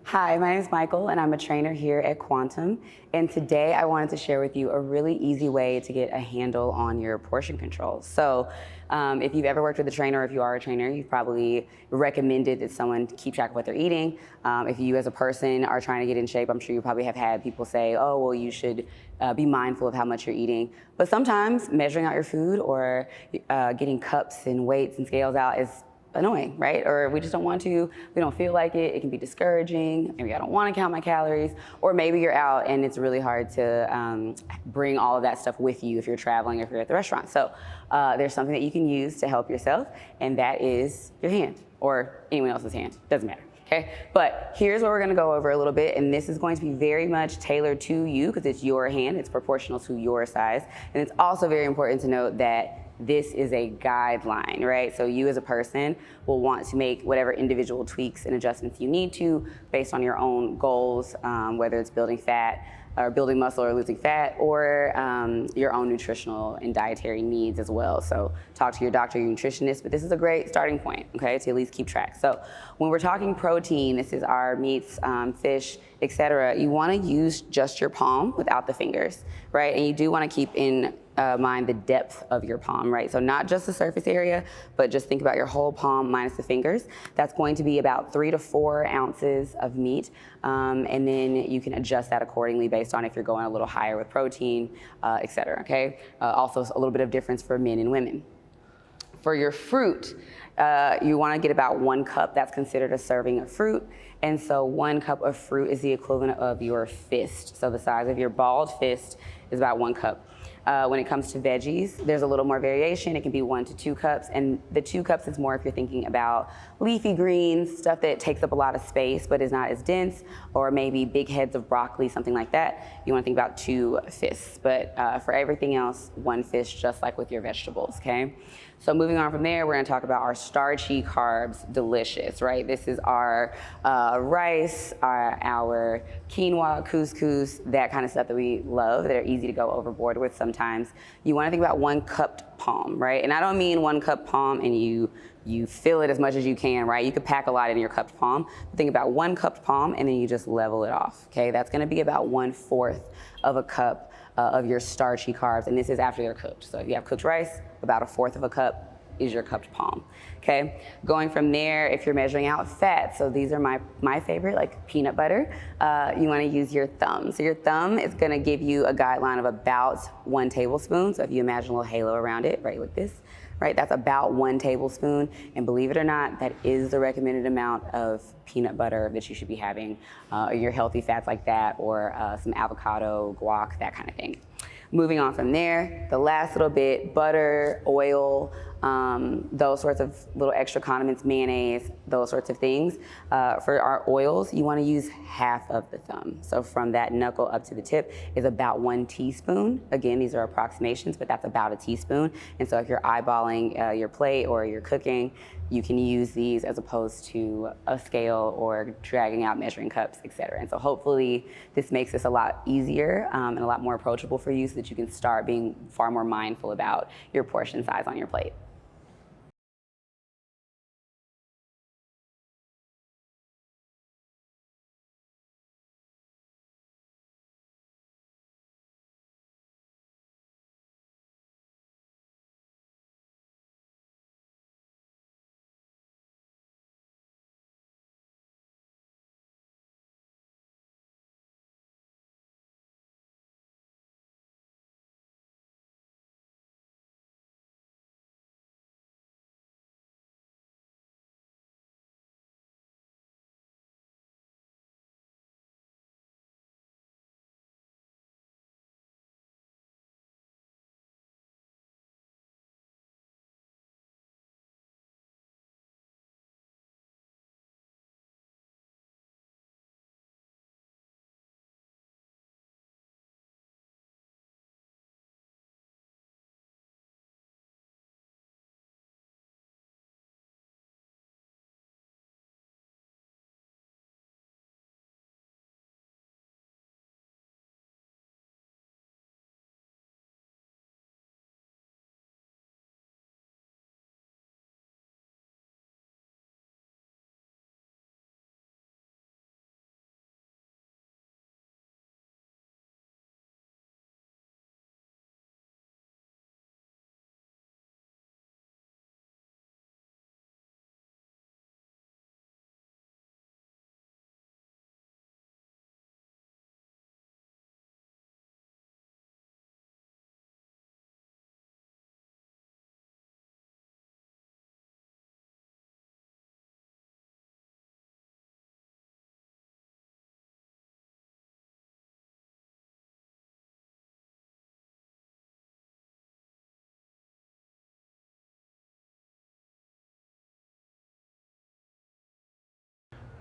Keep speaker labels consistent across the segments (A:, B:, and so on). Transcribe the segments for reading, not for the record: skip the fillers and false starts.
A: Hi, my name is Mykal, and I'm a trainer here at Quantum. And today I wanted to share with you a really easy way to get a handle on your portion control. So, if you've ever worked with a trainer, or if you are a trainer, you've probably recommended that someone keep track of what they're eating. If you as a person are trying to get in shape, I'm sure you probably have had people say, oh, well, you should be mindful of how much you're eating. But sometimes measuring out your food or getting cups and weights and scales out is annoying, right? Or we just don't want to, we don't feel like it. It can be discouraging. Maybe I don't want to count my calories. Or maybe you're out and it's really hard to bring all of that stuff with you if you're traveling or if you're at the restaurant. So there's something that you can use to help yourself, and that is your hand or anyone else's hand. Doesn't matter. Okay, but here's what we're gonna go over a little bit, and this is going to be very much tailored to you because it's your hand, it's proportional to your size, and it's also very important to note that this is a guideline, right? So you as a person will want to make whatever individual tweaks and adjustments you need to based on your own goals, whether it's building fat or building muscle or losing fat, or your own nutritional and dietary needs as well. So talk to your doctor, your nutritionist, but this is a great starting point, okay, to at least keep track. So when we're talking protein, this is our meats, fish, etc. You wanna use just your palm without the fingers, right? And you do wanna keep in mind the depth of your palm, right? So not just the surface area, but just think about your whole palm minus the fingers. That's going to be about 3 to 4 ounces of meat. And then you can adjust that accordingly based on if you're going a little higher with protein, et cetera, okay? Also a little bit of difference for men and women. For your fruit, you wanna get about 1 cup. That's considered a serving of fruit. And so 1 cup of fruit is the equivalent of your fist. So the size of your balled fist is about 1 cup. When it comes to veggies, there's a little more variation. It can be 1 to 2 cups, and the 2 cups is more if you're thinking about leafy greens, stuff that takes up a lot of space but is not as dense, or maybe big heads of broccoli, something like that. You want to think about 2 fists, but for everything else, 1 fist, just like with your vegetables, okay? So moving on from there, we're gonna talk about our starchy carbs, delicious, right? This is our rice, our quinoa, couscous, that kind of stuff that we love, that are easy to go overboard with sometimes. You wanna think about 1 cupped palm, right? And I don't mean 1 cup palm and you fill it as much as you can, right? You could pack a lot in your cupped palm. Think about 1 cupped palm and then you just level it off, okay? That's gonna be about 1/4 of a cup of your starchy carbs, and this is after they're cooked. So if you have cooked rice, about 1/4 of a cup is your cupped palm, okay? Going from there, if you're measuring out fat, so these are my favorite, like peanut butter, you wanna use your thumb. So your thumb is gonna give you a guideline of about 1 tablespoon. So if you imagine a little halo around it, right, like this, right? That's about 1 tablespoon, and believe it or not, that is the recommended amount of peanut butter that you should be having, your healthy fats like that, or some avocado, guac, that kind of thing. Moving on from there, the last little bit, butter, oil, those sorts of little extra condiments, mayonnaise, those sorts of things. For our oils, you wanna use half of the thumb. So from that knuckle up to the tip is about 1 teaspoon. Again, these are approximations, but that's about a teaspoon. And so if you're eyeballing your plate or you're cooking, you can use these as opposed to a scale or dragging out measuring cups, et cetera. And so hopefully this makes this a lot easier and a lot more approachable for you so that you can start being far more mindful about your portion size on your plate.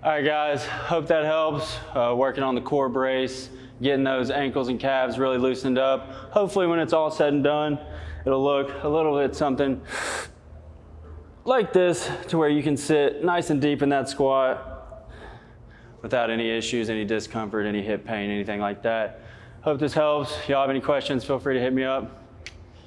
B: All right, guys, hope that helps. Working on the core brace, getting those ankles and calves really loosened up. Hopefully when it's all said and done, it'll look a little bit something like this, to where you can sit nice and deep in that squat without any issues, any discomfort, any hip pain, anything like that. Hope this helps. If y'all have any questions, feel free to hit me up.